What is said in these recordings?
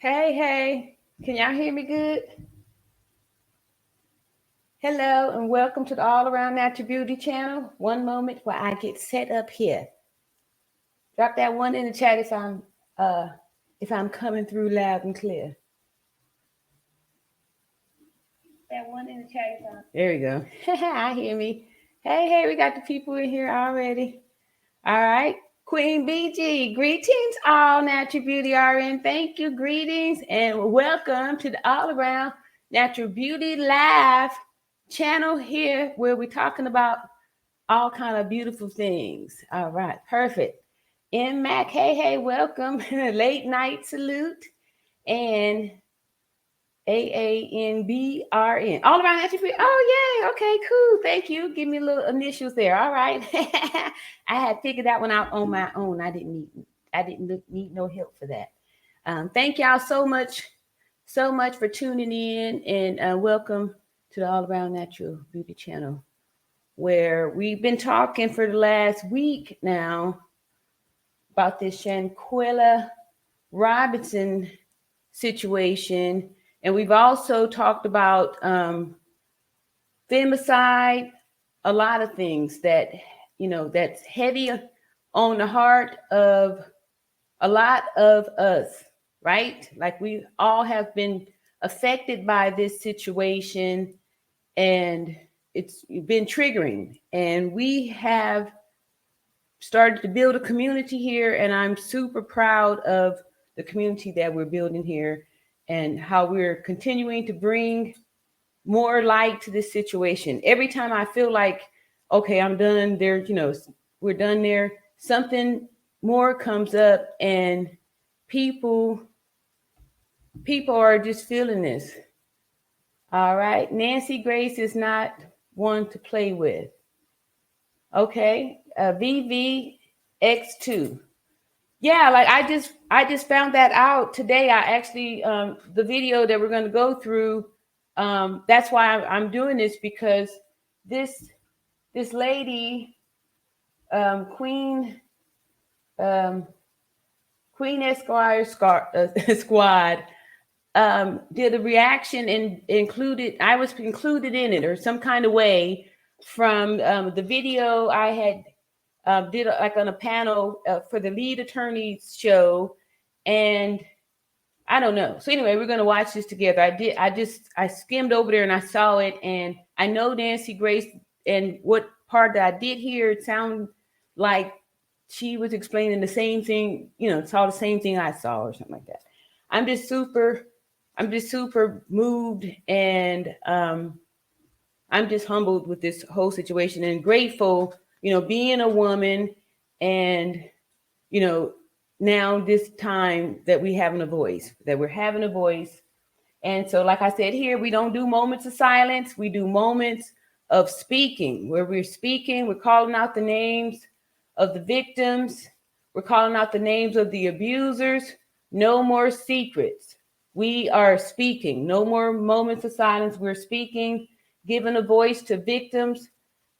Hey, can y'all hear me good? Hello, and welcome to the All Around Natural Beauty channel. One moment while I get set up here. Drop that one in the chat if I'm coming through loud and clear. That one in the chat. There we go. I hear me. Hey, we got the people in here already. All right. Queen BG, greetings, all Natural Beauty RN. Thank you, greetings, and welcome to the All Around Natural Beauty Live channel here, where we're talking about all kind of beautiful things. All right, perfect. M Mac, hey, welcome. Late night salute, and AANBRN. All around Natural Beauty. Oh, yeah. Okay, cool. Thank you. Give me a little initials there. All right. I had figured that one out on my own. I didn't need no help for that. Thank y'all so much for tuning in, and welcome to the All Around Natural Beauty channel, where we've been talking for the last week now about this Shanquella Robinson situation. And we've also talked about femicide, a lot of things that, that's heavy on the heart of a lot of us, right? Like we all have been affected by this situation, and it's been triggering. And we have started to build a community here, and I'm super proud of the community that we're building here and how we're continuing to bring more light to this situation. Every time I feel like, okay, I'm done there, we're done there, something more comes up, and people are just feeling this. All right. Nancy Grace is not one to play with. Okay. VVX2. Yeah, like I just found that out today. I actually the video that we're going to go through, that's why I'm doing this, because this lady, Queen Esquire Squad, did a reaction and I was included in it or some kind of way from the video I had did like on a panel for the lead attorney's show, and I don't know. So anyway, we're going to watch this together. I skimmed over there and I saw it, and I know Nancy Grace, and what part that I did hear, it sounded like she was explaining the same thing, saw the same thing I saw or something like that. I'm just super moved, and I'm just humbled with this whole situation and grateful, being a woman, and, now this time that we're having a voice. And so, like I said here, we don't do moments of silence. We do moments of speaking, where we're calling out the names of the victims. We're calling out the names of the abusers. No more secrets. We are speaking. No more moments of silence. We're speaking, giving a voice to victims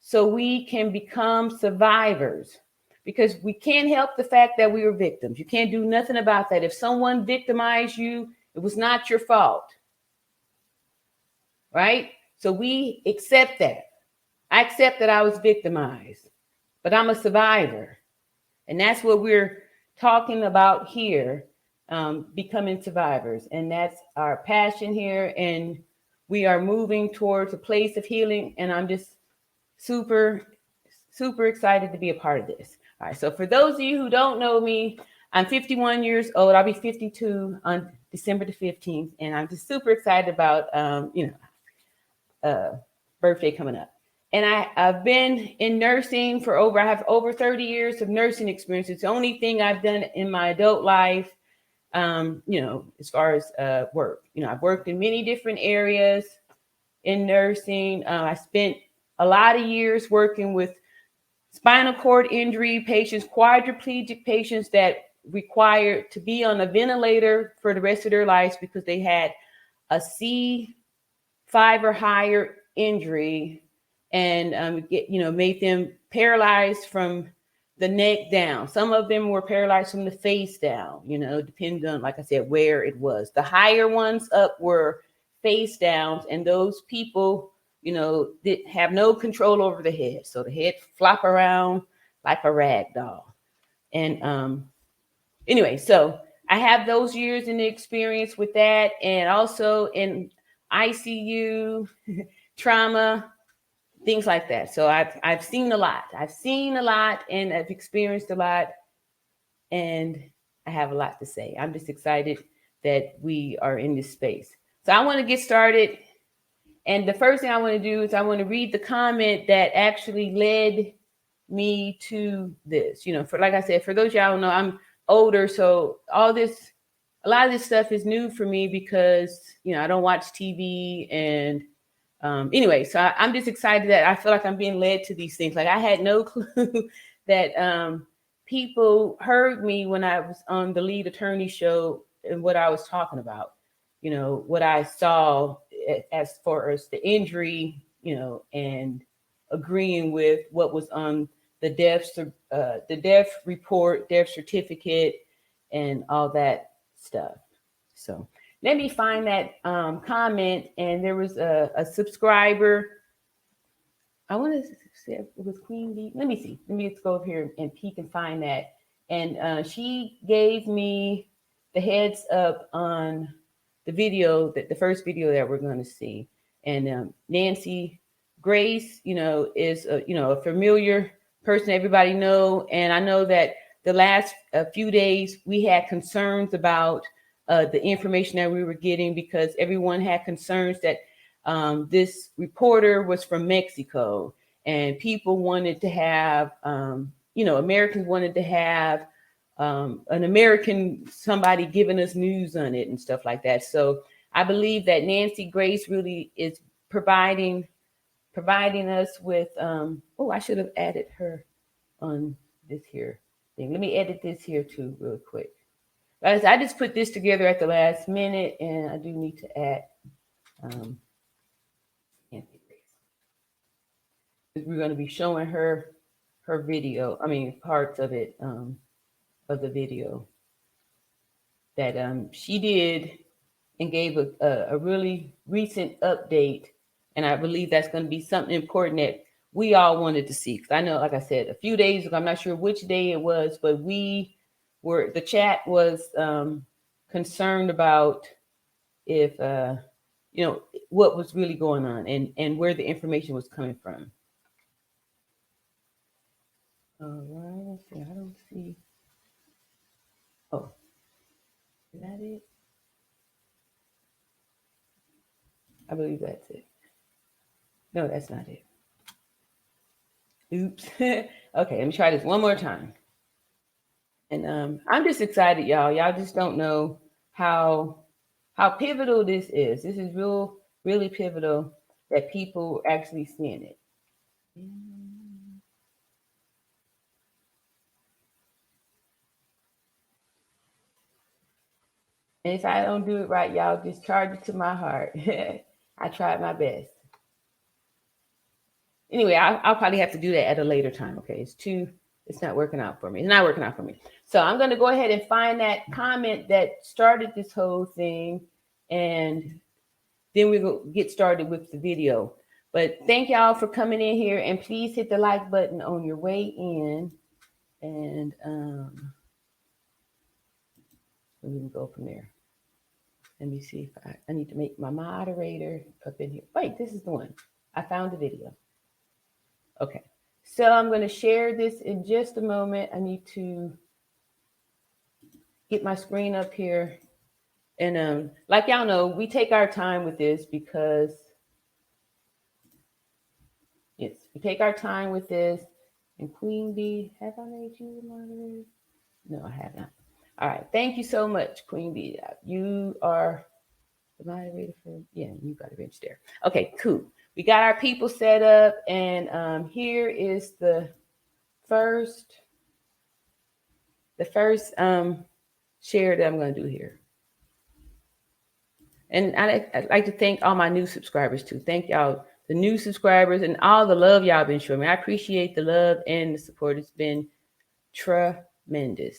so we can become survivors. Because we can't help the fact that we were victims. You can't do nothing about that. If someone victimized you, it was not your fault. Right? So we accept that. I accept that I was victimized, but I'm a survivor. And that's what we're talking about here, becoming survivors. And that's our passion here. And we are moving towards a place of healing. And I'm just super excited to be a part of this. All right. So for those of you who don't know me, I'm 51 years old. I'll be 52 on December the 15th. And I'm just super excited about, birthday coming up. And I've been in nursing I have over 30 years of nursing experience. It's the only thing I've done in my adult life, as far as work. I've worked in many different areas in nursing. I spent a lot of years working with spinal cord injury patients, quadriplegic patients that required to be on a ventilator for the rest of their lives because they had a C5 or higher injury, and made them paralyzed from the neck down. Some of them were paralyzed from the face down, you know, depending on, like I said, where it was. The higher ones up were face downs, and those people, you know, did have no control over the head. So the head flop around like a rag doll. And anyway, so I have those years in the experience with that, and also in ICU, trauma, things like that. So I've seen a lot. I've seen a lot, and I've experienced a lot, and I have a lot to say. I'm just excited that we are in this space. So I want to get started. And the first thing I want to do is I want to read the comment that actually led me to this. You know, for, like I said, for those of y'all who know, I'm older, so a lot of this stuff is new for me because, you know, I don't watch TV. And anyway, so I'm just excited that I feel like I'm being led to these things. Like, I had no clue that people heard me when I was on the lead attorney show and what I was talking about, you know, what I saw as far as the injury, you know, and agreeing with what was on the death report, death certificate, and all that stuff. So let me find that comment. And there was a subscriber. I want to see if it was Queen Bee. Let me see. Let me just go over here and peek and find that. And she gave me the heads up on the video, that the first video that we're going to see. And Nancy Grace, you know, is a familiar person everybody know. And I know that the last few days we had concerns about the information that we were getting, because everyone had concerns that this reporter was from Mexico, and people wanted to have, Americans wanted to have an American, somebody giving us news on it and stuff like that. So I believe that Nancy Grace really is providing us with, I should have added her on this here thing. Let me edit this here too real quick. Guys, I just put this together at the last minute, and I do need to add Nancy Grace. We're going to be showing her video, parts of it, of the video that she did and gave a really recent update. And I believe that's going to be something important that we all wanted to see. Because I know, like I said, a few days ago, I'm not sure which day it was, but the chat was concerned about if, what was really going on and where the information was coming from. All right, let's see. I don't see. Oh, is that it? I believe that's it. No, that's not it. Oops. Okay, let me try this one more time. And I'm just excited, y'all. Y'all just don't know how pivotal this is. This is really pivotal that people are actually seeing it. And if I don't do it right, y'all just charge it to my heart. I tried my best. Anyway, I'll probably have to do that at a later time. Okay, it's not working out for me. It's not working out for me. So I'm going to go ahead and find that comment that started this whole thing, and then we'll get started with the video. But thank y'all for coming in here, and please hit the like button on your way in, and we can go from there. Let me see if I need to make my moderator up in here. Wait, this is the one. I found the video. Okay, so I'm going to share this in just a moment. I need to get my screen up here. And like y'all know, we take our time with this because, yes, we take our time with this. And Queen Bee, have I made you the moderator? No, I have not. All right, thank you so much, Queen Bee. You are the moderator for, yeah, you got a bench there. Okay, cool. We got our people set up, and here is the first share that I'm going to do here. And I'd like to thank all my new subscribers too. Thank y'all, the new subscribers, and all the love y'all been showing me. I appreciate the love and the support. It's been tremendous.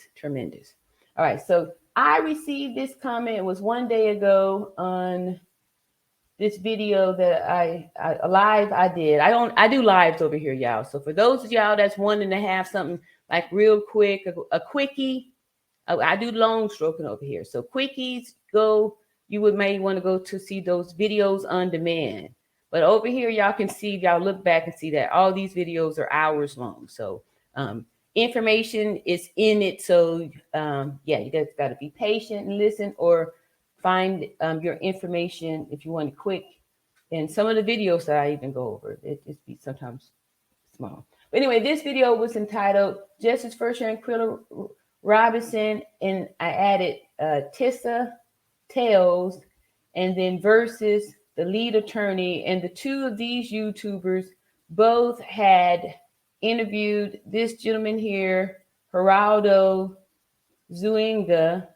All right, so I received this comment. It was 1 day ago on this video that a live I did. I do lives over here, y'all. So for those of y'all that's wanting to have something like real quick, a quickie, I do long stroking over here. So quickies, may want to go to see those videos on demand. But over here, y'all can see, y'all look back and see that all these videos are hours long. So information is in it. So yeah, you guys got to be patient and listen, or find your information if you want it quick. And some of the videos that I even go over, it just be sometimes small. But anyway, this video was entitled Justice for Shanquella Robinson, and I added Tissa Tales, and then versus the lead attorney. And the two of these YouTubers both had interviewed this gentleman here, Geraldo Zúñiga,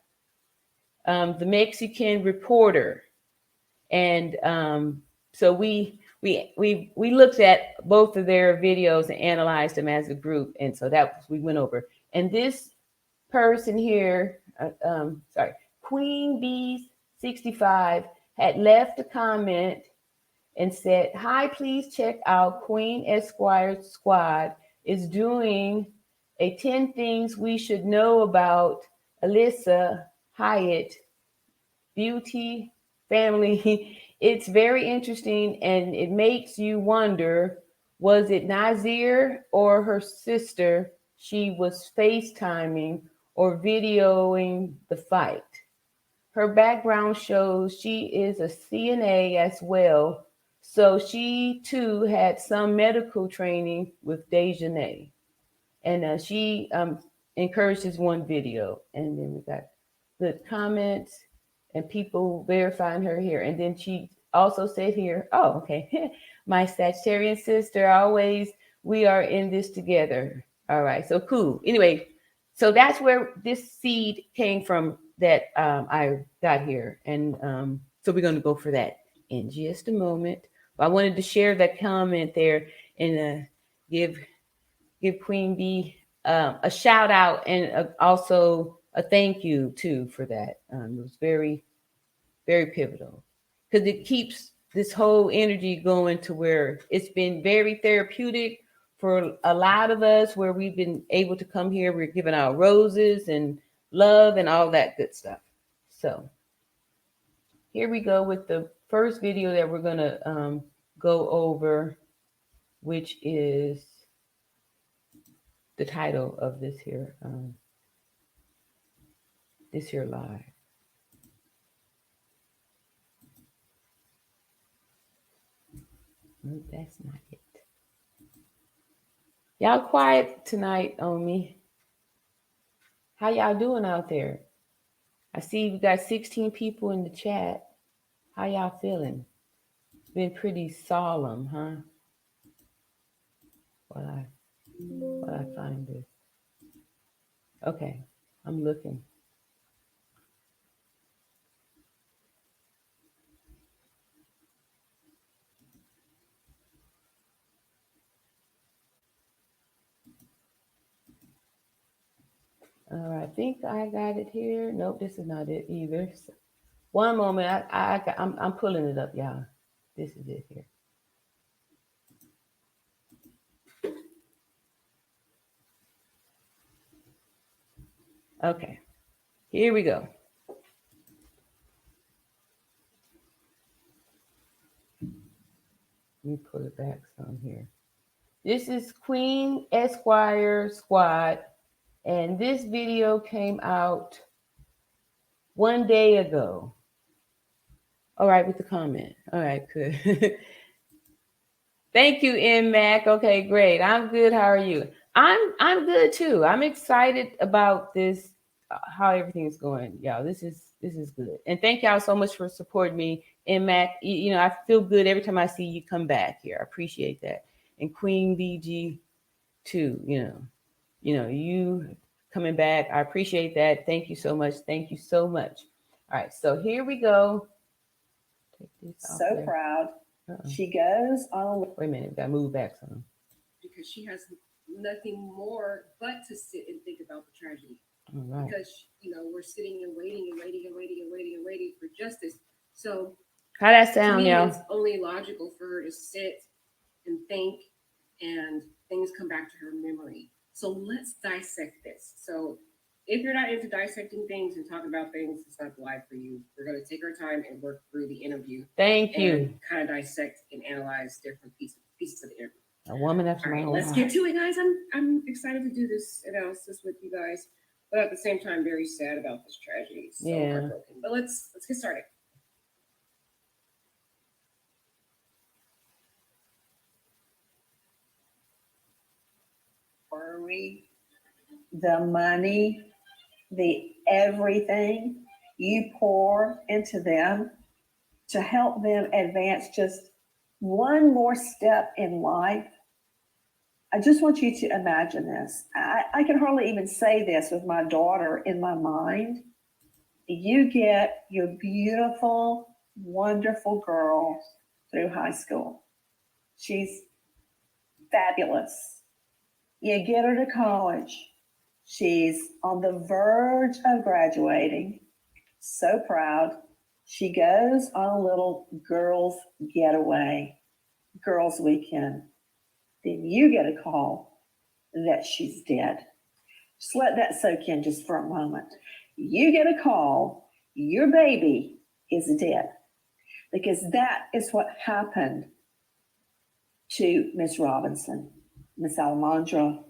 the Mexican reporter. And so we looked at both of their videos and analyzed them as a group. And so we went over. And this person here, Queen Bee 65, had left a comment and said, "Hi, please check out Queen Esquire Squad is doing a 10 things we should know about Alyssa Hyatt beauty family. It's very interesting, and it makes you wonder, was it Nazir or her sister she was FaceTiming or videoing the fight? Her background shows she is a CNA as well, so she too had some medical training with Dejanay." And she encourages one video. And then we got the comments and people verifying her here. And then she also said here, oh, okay, my Sagittarian sister, always, we are in this together. All right, so cool. Anyway, so that's where this seed came from that I got here. And so we're going to go for that in just a moment. But I wanted to share that comment there and give Queen Bee a shout out, and also a thank you too for that. It was very, very pivotal, because it keeps this whole energy going to where it's been very therapeutic for a lot of us, where we've been able to come here. We're giving out roses and love and all that good stuff. So here we go with the first video that we're going to go over, which is the title of this here live. No, that's not it. Y'all quiet tonight on me. How y'all doing out there? I see we got 16 people in the chat. How y'all feeling? It's been pretty solemn, huh? While I find this. Okay, I'm looking. All right, I think I got it here. Nope, this is not it either. So, one moment, I'm pulling it up, y'all. This is it here. Okay, here we go. Let me pull it back some here. This is Queen Esquire Squad, and this video came out 1 day ago. All right, with the comment. All right, good. Thank you, M Mac. Okay, great. I'm good. How are you? I'm good too. I'm excited about this, how everything is going. Y'all, this is good. And thank y'all so much for supporting me. M Mac, you know, I feel good every time I see you come back here. I appreciate that. And Queen BG too, you know, you coming back. I appreciate that. Thank you so much. Thank you so much. All right, so here we go. Take this off so there. proud. She goes on. Wait a minute, we gotta move back some. Because she has nothing more but to sit and think about the tragedy. Right. Because, we're sitting and waiting and waiting and waiting and waiting and waiting for justice. So How that to sound, me, y'all? it's only logical for her to sit and think, and things come back to her memory. So let's dissect this. So if you're not into dissecting things and talking about things, it's not the live for you. We're going to take our time and work through the interview. Thank you. And kind of dissect and analyze different pieces of the interview. A woman after All my right, own let's heart. get to it, guys. I'm excited to do this analysis with you guys, but at the same time, very sad about this tragedy. So heartbroken. But let's get started. The money, the everything you pour into them to help them advance just one more step in life. I just want you to imagine this. I can hardly even say this with my daughter in my mind. You get your beautiful, wonderful girl through high school. She's fabulous. You get her to college. She's on the verge of graduating. So proud. She goes on a little girls' getaway, girls' weekend. Then you get a call that she's dead. Just let that soak in just for a moment. You get a call, your baby is dead. Because that is what happened to Miss Robinson, Miss Salamondra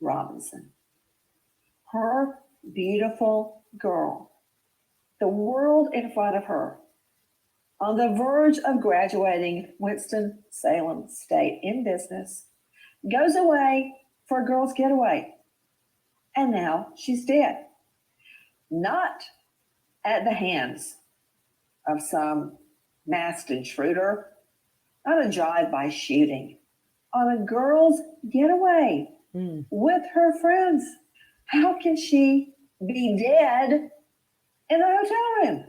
Robinson. Her beautiful girl, the world in front of her, on the verge of graduating Winston-Salem State in business, goes away for a girl's getaway. And now she's dead. Not at the hands of some masked intruder, not a drive-by shooting, on a girl's getaway with her friends. How can she be dead in a hotel room?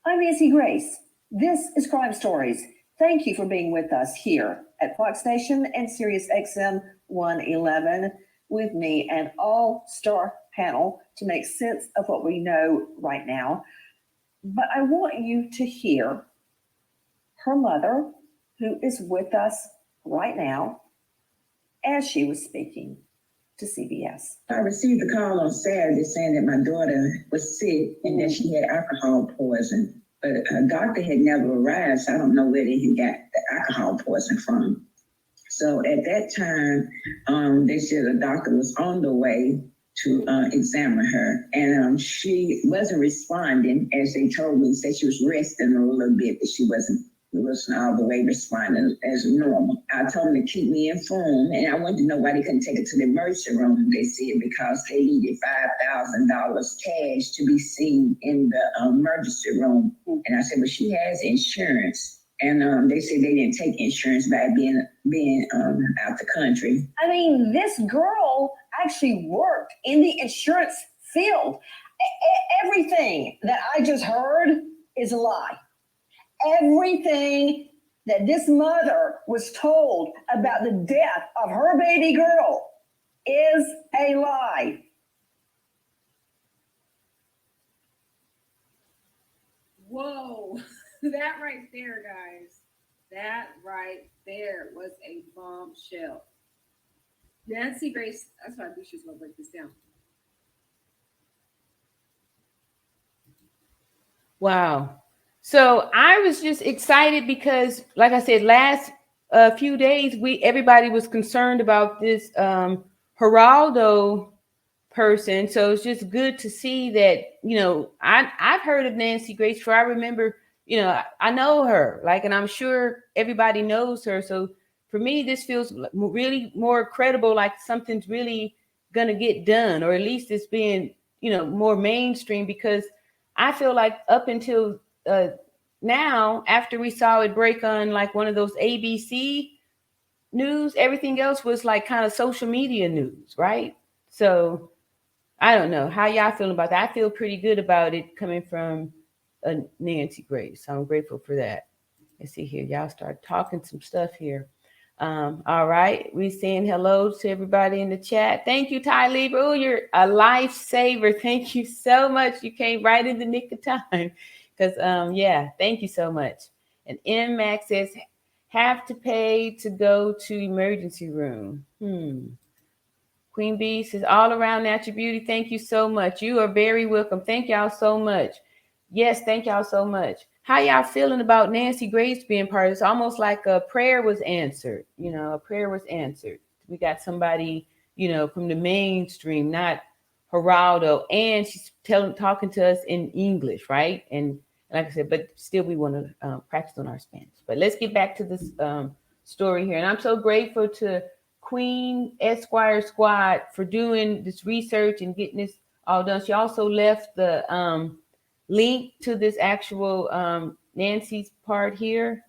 I'm Nancy Grace. This is Crime Stories. Thank you for being with us here at Fox Nation and Sirius XM 111 with me, an all-star panel to make sense of what we know right now. But I want you to hear her mother, who is with us right now, as she was speaking to CBS. I received a call on Saturday saying that my daughter was sick and that she had alcohol poison. But a doctor had never arrived, so I don't know where they had got the alcohol poison from. So at that time, they said a doctor was on the way to examine her, and she wasn't responding as they told me. Said she was resting a little bit, but she wasn't all the way responding as normal. I told them to keep me informed, and I wanted to know why they couldn't take it to the emergency room. They said because they needed $5,000 cash to be seen in the emergency room. And I said, well, she has insurance. And they said they didn't take insurance by being out the country. I mean, this girl actually worked in the insurance field. Everything that I just heard is a lie. Everything that this mother was told about the death of her baby girl is a lie. Whoa, that right there, guys. That right there was a bombshell. Nancy Grace, that's why I think she's going to break this down. Wow. So I was just excited because, like I said, last few days, everybody was concerned about this Geraldo person. So it's just good to see that, I've heard of Nancy Grace for I remember, I know her, and I'm sure everybody knows her. So for me, this feels really more credible, like something's really going to get done, or at least it's being, more mainstream, because I feel like up until now, after we saw it break on like one of those ABC news, everything else was like kind of social media news, right? So I don't know how y'all feeling about that. I feel pretty good about it coming from Nancy Grace. So I'm grateful for that. Let's see here. Y'all start talking some stuff here. All right. We're saying hello to everybody in the chat. Thank you, Ty Lieber. Oh, you're a lifesaver. Thank you so much. You came right in the nick of time. Because yeah, thank you so much. And M Max says, have to pay to go to emergency room. Queen Bee says, all around natural beauty. Thank you so much. You are very welcome. Thank y'all so much. Yes, thank y'all so much. How y'all feeling about Nancy Grace being part of it? It's almost like a prayer was answered. You know, a prayer was answered. We got somebody, you know, from the mainstream, not Geraldo, and she's talking to us in English, right? And like I said, but still we want to practice on our Spanish. But let's get back to this story here. And I'm so grateful to Queen Esquire Squad for doing this research and getting this all done. She also left the link to this actual Nancy's part here,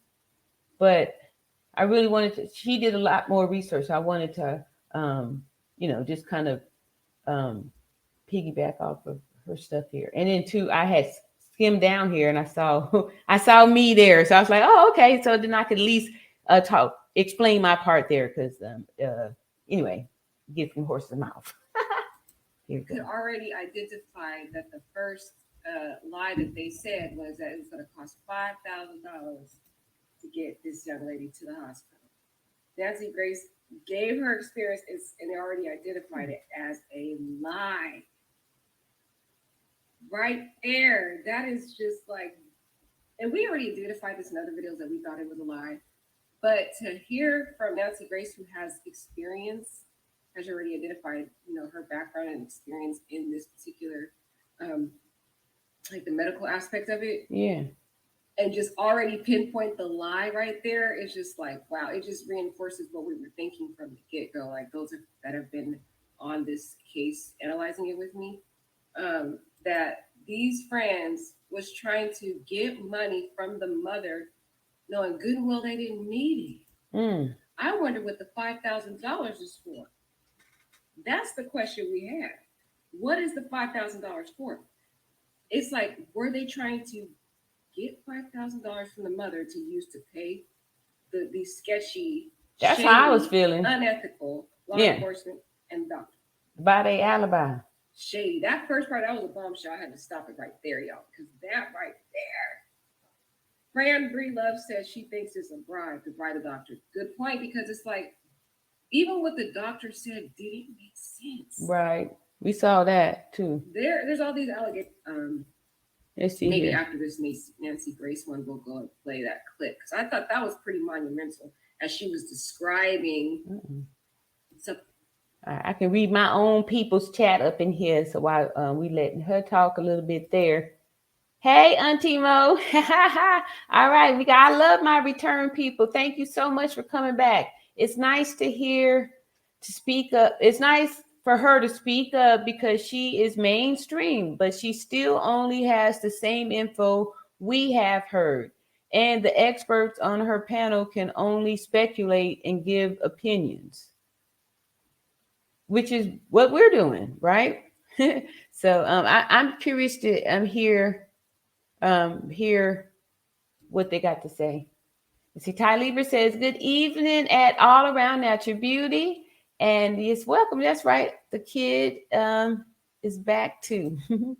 but I really wanted to, she did a lot more research. So I wanted to, you know, just kind of piggyback off of her stuff here. And then too, I had skimmed down here and I saw me there. So I was like, oh, okay. So then I could at least explain my part there. Cause anyway, give from horse's mouth. Here we Could go. already identify that the first lie that they said was that it was going to cost $5,000 to get this young lady to the hospital. Nancy Grace gave her experience, and they already identified it as a lie. Right there. That is just like, and we already identified this in other videos that we thought it was a lie. But to hear from Nancy Grace, who has experience, has already identified, you know, her background and experience in this particular, like the medical aspect of it. Yeah. And just already pinpoint the lie right there. It's just like, wow, it just reinforces what we were thinking from the get-go. Like those that have been on this case, analyzing it with me, that these friends was trying to get money from the mother, knowing good and well they didn't need it. I wonder what the $5,000 is for. That's the question we have. What is the $5,000 for? It's like, were they trying to get $5,000 from the mother to use to pay these sketchy, that's shady, how I was feeling, unethical law enforcement and doctors? By their alibi. Shady. That first part, that was a bombshell. I had to stop it right there, y'all, because that right there. Fran Bree Love says she thinks it's a bribe to bribe a doctor. Good point, because it's like, even what the doctor said didn't make sense. Right. We saw that too. There's all these allegations. Let's see. Maybe here. after this Nancy Grace one, we'll go and play that clip, because I thought that was pretty monumental as she was describing. So I can read my own people's chat up in here, so while we letting her talk a little bit there. Hey, Auntie Mo. All right, I love my return people. Thank you so much for coming back. It's nice to hear, to speak up. It's nice for her to speak up because she is mainstream, but she still only has the same info we have heard. And the experts on her panel can only speculate and give opinions, which is what we're doing, right? So I'm curious to hear what they got to say. See, Ty Lieber says, good evening at All Around Natural Beauty. And yes, welcome. That's right. The kid is back too. All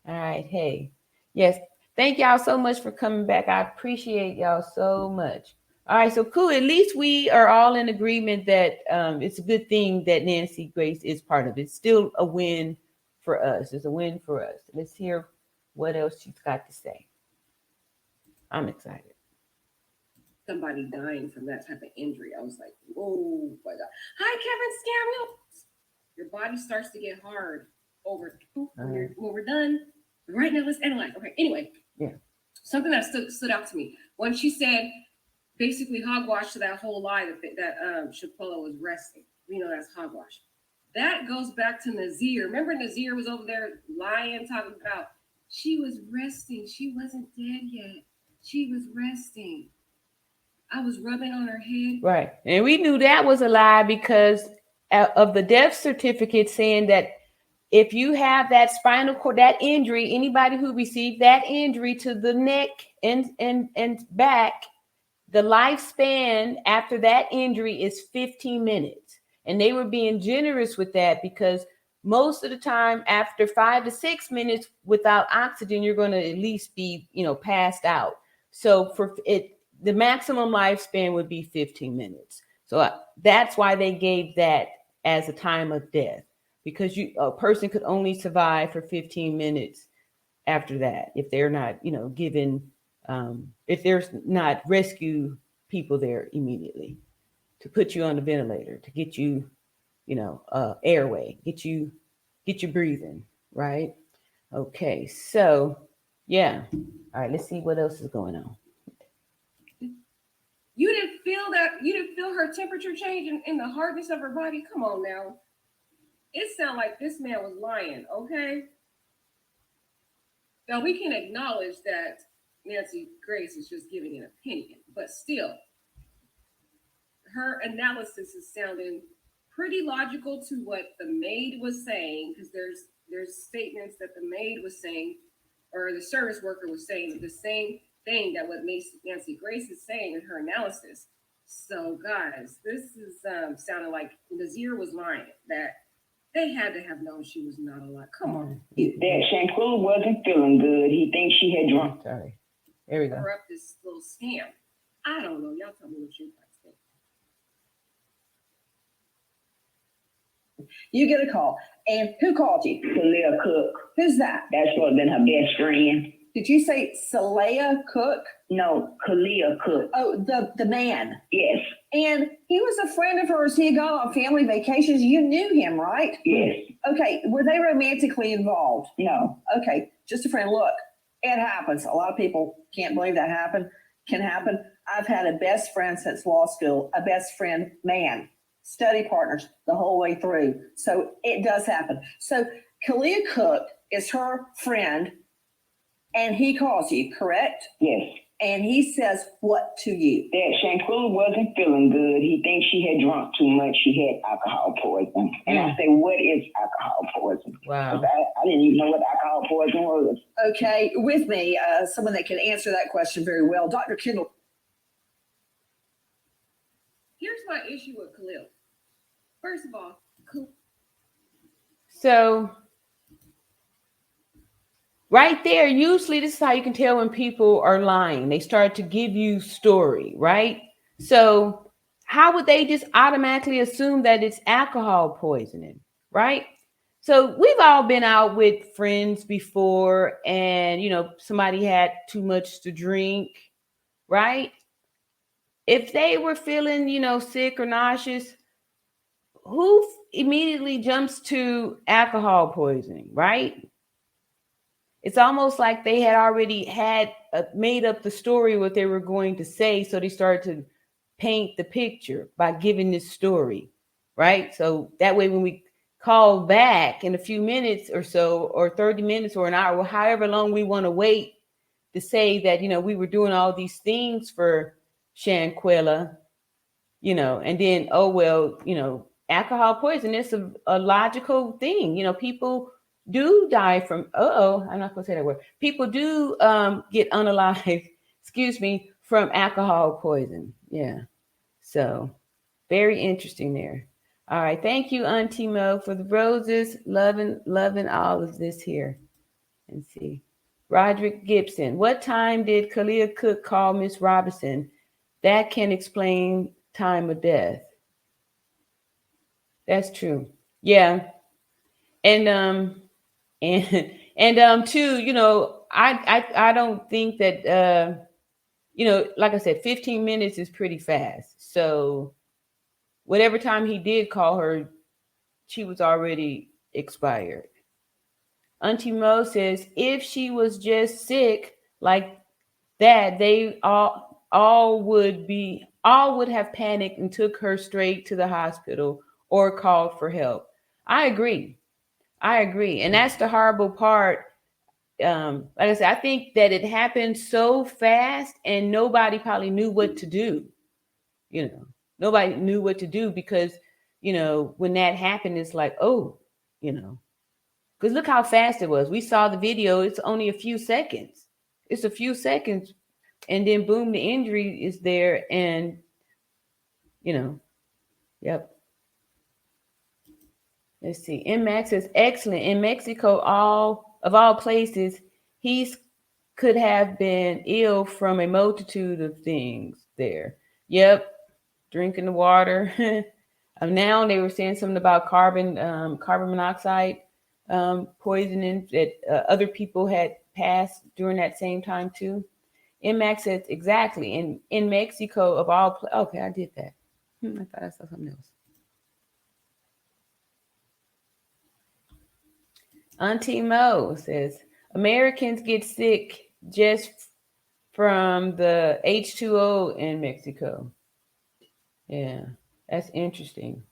right. Hey, yes. Thank y'all so much for coming back. I appreciate y'all so much. All right. So cool. At least we are all in agreement that it's a good thing that Nancy Grace is part of it. It's still a win for us. It's a win for us. Let's hear what else she's got to say. I'm excited. Somebody dying from that type of injury. I was like, whoa, my God. Hi, Kevin Samuel. Your body starts to get hard over when we're done. Right now, let's analyze. Okay, anyway. Yeah. Something that stood out to me. When she said, basically hogwash to that whole lie that Shanquella was resting. We know that's hogwash. That goes back to Nazir. Remember Nazir was over there lying, talking about she was resting. She wasn't dead yet. She was resting. I was rubbing on her head. Right. And we knew that was a lie because of the death certificate saying that if you have that spinal cord, that injury, anybody who received that injury to the neck and back, the lifespan after that injury is 15 minutes. And they were being generous with that because most of the time after 5 to 6 minutes without oxygen, you're going to at least be, passed out. So for it, the maximum lifespan would be 15 minutes. So that's why they gave that as a time of death, because a person could only survive for 15 minutes after that if they're not, given, if there's not rescue people there immediately to put you on the ventilator, to get you, airway, get you breathing, right? Okay, so yeah. All right, let's see what else is going on. You didn't feel that? You didn't feel her temperature change in the hardness of her body? Come on now. It sounded like this man was lying, okay? Now, we can acknowledge that Nancy Grace is just giving an opinion, but still, her analysis is sounding pretty logical to what the maid was saying, because there's statements that the maid was saying, or the service worker was saying the same thing that what Nancy Grace is saying in her analysis. So, guys, this is sounding like Nazir was lying, that they had to have known she was not alive. Come on. That Shanquella wasn't feeling good. He thinks she had drunk. Sorry. There we go. Her up this little scam. I don't know. Y'all tell me what you guys think. You get a call. And who called you? Kalia Cook. Who's that? That's what been her best friend. Did you say Saleha Cook? No, Kalia Cook. Oh, the man. Yes, And he was a friend of hers. He had gone on family vacations. You knew him, right? yes. Okay. Were they romantically involved? No. Okay. Just a friend. Look, it happens. A lot of people can't believe that can happen. I've had a best friend since law school, a best friend man, study partners the whole way through. So it does happen. So Kalia Cook is her friend, and he calls you, correct? Yes. And he says what to you? That Shanquella wasn't feeling good. He thinks she had drunk too much. She had alcohol poisoning. And I say, what is alcohol poisoning? Wow. I didn't even know what alcohol poisoning was. Okay, with me, someone that can answer that question very well, Dr. Kendall. Here's my issue with Khalil. First of all, So right there, usually this is how you can tell when people are lying. They start to give you story, right? So how would they just automatically assume that it's alcohol poisoning, right? So we've all been out with friends before and, somebody had too much to drink, right? If they were feeling, sick or nauseous, who immediately jumps to alcohol poisoning, right? It's almost like they had already made up the story what they were going to say. So they started to paint the picture by giving this story, right? So that way, when we call back in a few minutes or so, or 30 minutes or an hour, or however long we want to wait to say that, we were doing all these things for Shanquella, and then, oh, well, alcohol poisoning is a logical thing. People do die from, I'm not going to say that word. People do get unalive, from alcohol poison. Yeah. So very interesting there. All right. Thank you, Auntie Mo, for the roses. Loving all of this here. And see. Roderick Gibson. What time did Kalia Cook call Miss Robinson? That can explain time of death. That's true. Yeah. And too, I don't think that like I said, 15 minutes is pretty fast. So whatever time he did call her, she was already expired. Auntie Mo says if she was just sick like that, they all would have panicked and took her straight to the hospital or called for help. I agree. And that's the horrible part. Like I said, I think that it happened so fast and nobody probably knew what to do. Nobody knew what to do because, when that happened, it's like, oh, because look how fast it was. We saw the video. It's only a few seconds. It's a few seconds and then boom, the injury is there, and yep. Let's see. Max is excellent. In Mexico, all places, he could have been ill from a multitude of things there. Yep, drinking the water. Now they were saying something about carbon monoxide poisoning that other people had passed during that same time too. Max says exactly. In Mexico, of all okay, I did that. I thought I saw something else. Auntie Mo says Americans get sick just from the H2O in Mexico. Yeah, that's interesting.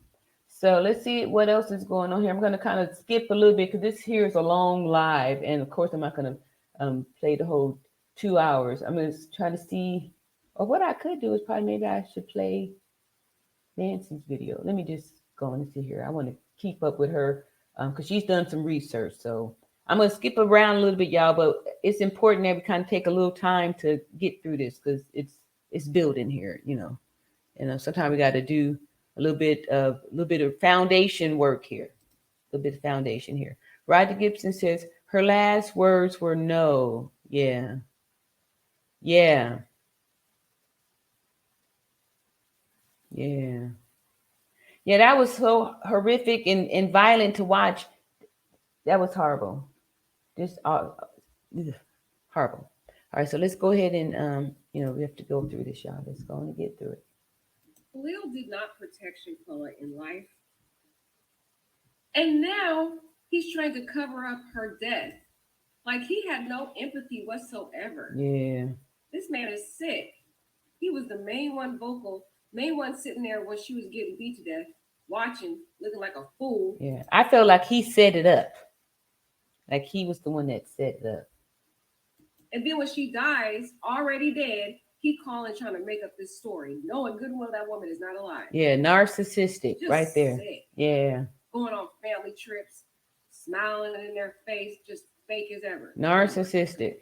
So let's see what else is going on here. I'm going to kind of skip a little bit because this here is a long live, and of course I'm not going to play the whole 2 hours. I'm going to try to see, or what I could do is probably maybe I should play Nancy's video. Let me just go on and see here. I want to keep up with her because she's done some research. So I'm going to skip around a little bit, y'all, but it's important that we kind of take a little time to get through this because it's building here, sometimes we got to do a little bit of foundation work here. A little bit of foundation here. Roger Gibson says her last words were no. Yeah. Yeah. Yeah. Yeah, that was so horrific and violent to watch. That was horrible. Just horrible. All right, so let's go ahead and we have to go through this, y'all. Let's go and get through it. Khalil did not protect Shanquella in life. And now he's trying to cover up her death. Like he had no empathy whatsoever. Yeah. This man is sick. He was the main one sitting there when she was getting beat to death, watching, looking like a fool. Yeah. I felt like he set it up. Like he was the one that set it up. And then when she dies, already dead, he calling trying to make up this story, knowing good and well that woman is not alive. Yeah, narcissistic Just right there. sick. Yeah. Going on family trips, smiling in their face, just fake as ever. Narcissistic.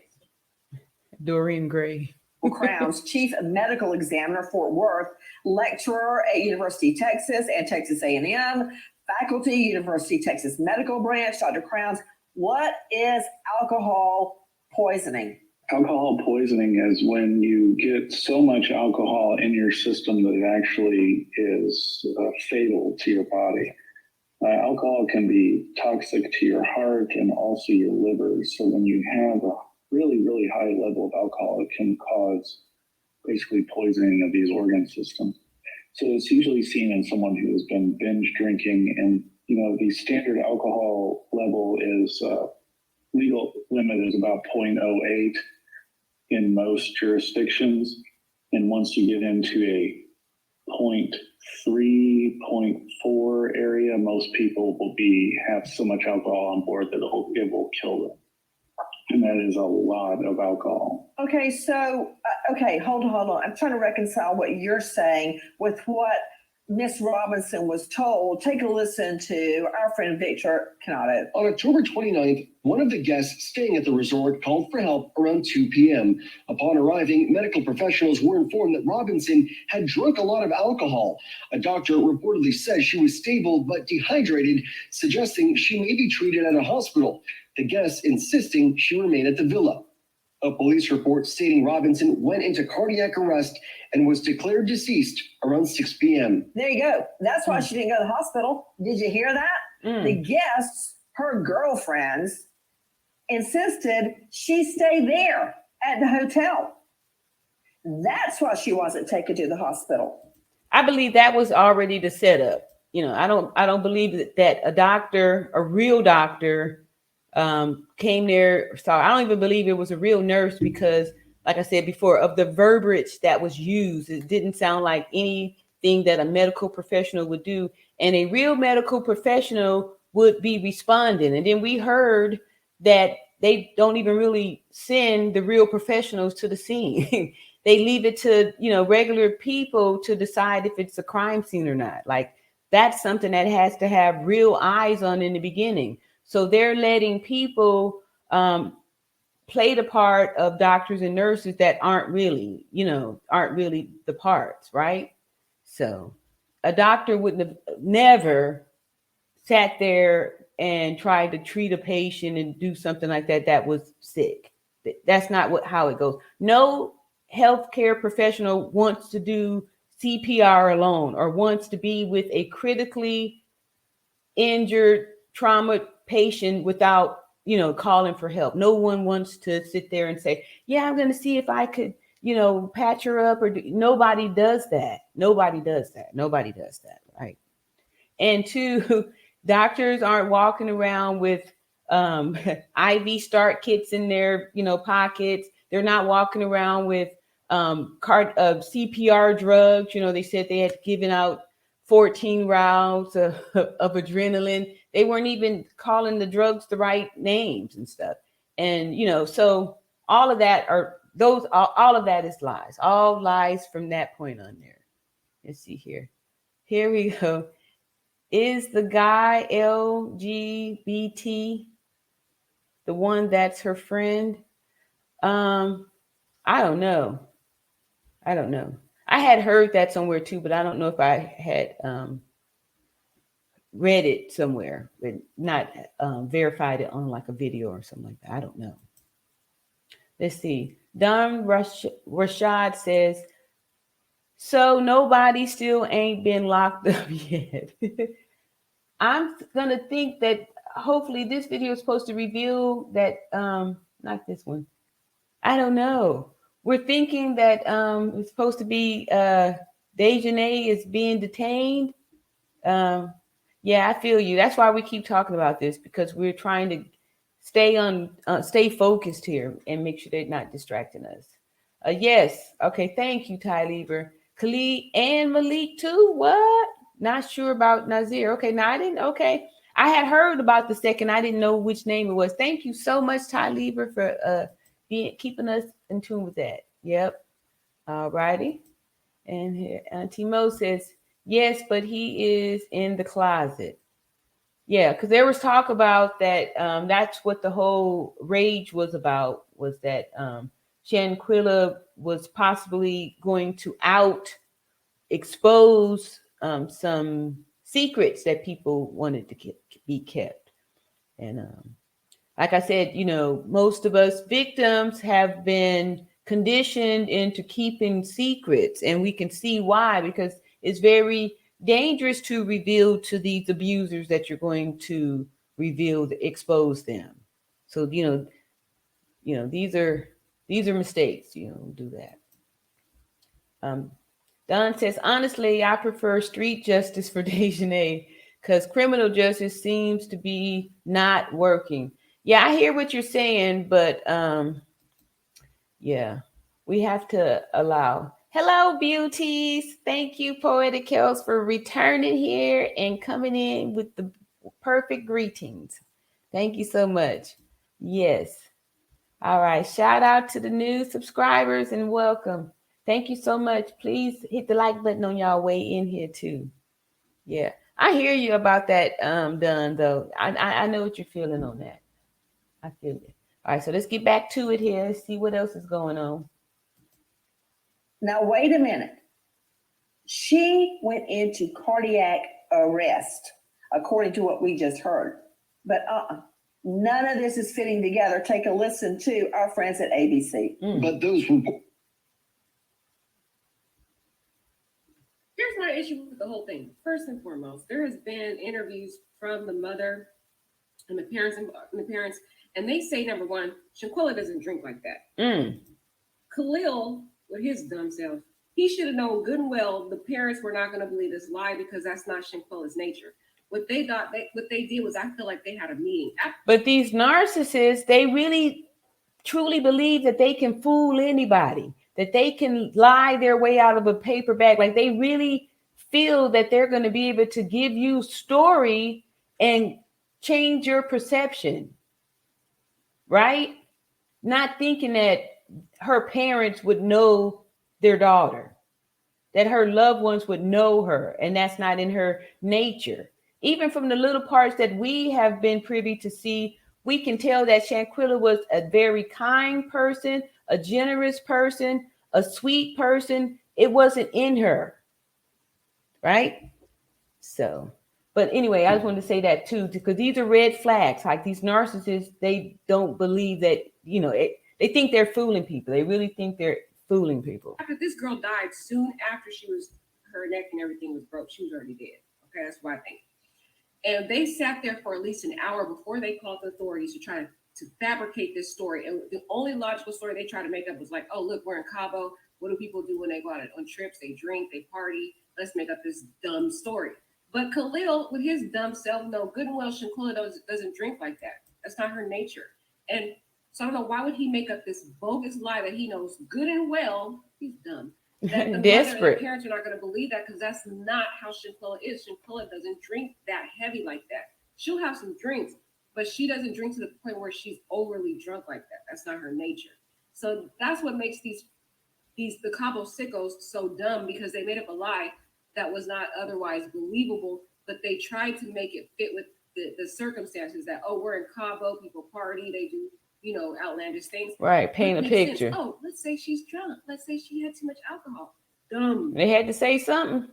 Dorian Gray. Crowns, Chief Medical Examiner, Fort Worth, lecturer at University of Texas and Texas A&M, faculty, University of Texas Medical Branch. Dr. Crowns, what is alcohol poisoning? Alcohol poisoning is when you get so much alcohol in your system that it actually is fatal to your body. Alcohol can be toxic to your heart and also your liver. So when you have a really, really high level of alcohol, it can cause basically poisoning of these organ systems. So it's usually seen in someone who has been binge drinking, and the standard alcohol level is legal limit is about 0.08 in most jurisdictions. And once you get into a 0.3, 0.4 area, most people will have so much alcohol on board that it will kill them. And that is a lot of alcohol. Okay, so, hold on. I'm trying to reconcile what you're saying with what Miss Robinson was told. Take a listen to our friend Victor Canado. On October 29th, one of the guests staying at the resort called for help around 2 p.m. Upon arriving, medical professionals were informed that Robinson had drunk a lot of alcohol. A doctor reportedly says she was stable but dehydrated, suggesting she may be treated at a hospital. The guests insisting she remain at the villa. A police report stating Robinson went into cardiac arrest and was declared deceased around 6 p.m. There you go. That's why she didn't go to the hospital. Did you hear that? The guests, her girlfriends, insisted she stay there at the hotel. That's why she wasn't taken to the hospital. I believe that was already the setup. I don't believe that a real doctor came there. So I don't even believe it was a real nurse because, like I said before, of the verbiage that was used, it didn't sound like anything that a medical professional would do. And a real medical professional would be responding. And then we heard that they don't even really send the real professionals to the scene. They leave it to, regular people to decide if it's a crime scene or not. Like that's something that has to have real eyes on in the beginning. So they're letting people play the part of doctors and nurses that aren't really the parts, right? So a doctor wouldn't have never sat there and tried to treat a patient and do something like that was sick. That's not how it goes. No healthcare professional wants to do CPR alone or wants to be with a critically injured trauma patient without calling for help. No one wants to sit there and say, yeah, I'm going to see if I could patch her up nobody does that. Nobody does that, right? And two, doctors aren't walking around with IV start kits in their pockets. They're not walking around with CPR drugs. They said they had given out 14 rounds of adrenaline. They weren't even calling the drugs the right names and stuff. And so all of that all of that is lies. All lies from that point on there. Let's see here. Here we go. Is the guy LGBT the one that's her friend? I don't know. I had heard that somewhere too, but I don't know if I had read it somewhere, but not verified it on like a video or something like that. I don't know. Let's see. Don Rashad says, so nobody still ain't been locked up yet. I'm going to think that hopefully this video is supposed to reveal that, not this one. I don't know. We're thinking that it's supposed to be Dejanay is being detained. Yeah, I feel you. That's why we keep talking about this, because we're trying to stay focused here and make sure they're not distracting us. Yes. Okay. Thank you, Ty Lieber. Khalid and Malik too. What? Not sure about Nazir. Okay. Now I didn't. Okay. I had heard about the second. I didn't know which name it was. Thank you so much, Ty Lieber, for keeping us in tune with that. Yep. All righty. And here, Auntie Mo says, yes, but he is in the closet. Yeah, because there was talk about that. That's what the whole rage was about, was that Shanquella was possibly going to expose some secrets that people wanted to be kept. And like I said, most of us victims have been conditioned into keeping secrets, and we can see why, because it's very dangerous to reveal to these abusers that you're going to expose them. So, these are mistakes. Do that. Don says, honestly, I prefer street justice for Dejanay because criminal justice seems to be not working. Yeah, I hear what you're saying, but yeah, we have to allow. Hello, beauties. Thank you, Poetic Kels, for returning here and coming in with the perfect greetings. Thank you so much. Yes. All right. Shout out to the new subscribers and welcome. Thank you so much. Please hit the like button on y'all way in here too. Yeah. I hear you about that, Dunn, though. I know what you're feeling on that. I feel it. All right, so let's get back to it here. See what else is going on. Now, wait a minute. She went into cardiac arrest, according to what we just heard. But none of this is fitting together. Take a listen to our friends at ABC. But those reports. Here's my issue with the whole thing. First and foremost, there has been interviews from the mother and the parents, and they say, number one, Shanquella doesn't drink like that. Khalil, with his dumb self, he should have known good and well the parents were not going to believe this lie because that's not Shanquella's nature. What they did was, I feel like they had a meeting. But these narcissists, they really truly believe that they can fool anybody, that they can lie their way out of a paper bag. Like they really feel that they're going to be able to give you story and change your perception, right? Not thinking that her parents would know their daughter, that her loved ones would know her, and that's not in her nature. Even from the little parts that we have been privy to see we can tell that Shanquella was a very kind person, a generous person, a sweet person. It wasn't in her, right? So, but anyway, I just wanted to say that too, because these are red flags. Like these narcissists, they don't believe that, they think they're fooling people. They really think they're fooling people. After this girl died, soon after her neck and everything was broke, she was already dead. Okay, that's what I think. And they sat there for at least an hour before they called the authorities to try to fabricate this story. And the only logical story they tried to make up was like, oh, look, we're in Cabo. What do people do when they go out on trips? They drink, they party. Let's make up this dumb story. But Khalil, with his dumb self, know good and well Shanquella doesn't drink like that. That's not her nature. And so I don't know, why would he make up this bogus lie that he knows good and well he's dumb? That the Desperate. the parents are not going to believe that, because that's not how Shanquella is. Shanquella doesn't drink that heavy like that. She'll have some drinks, but she doesn't drink to the point where she's overly drunk like that. That's not her nature. So that's what makes the Cabo sickos so dumb, because they made up a lie that was not otherwise believable, but they tried to make it fit with the circumstances that, oh, we're in Cabo, people party, they do, outlandish things. Right, paint a picture. Sense. Oh, let's say she's drunk. Let's say she had too much alcohol. Dumb. They had to say something.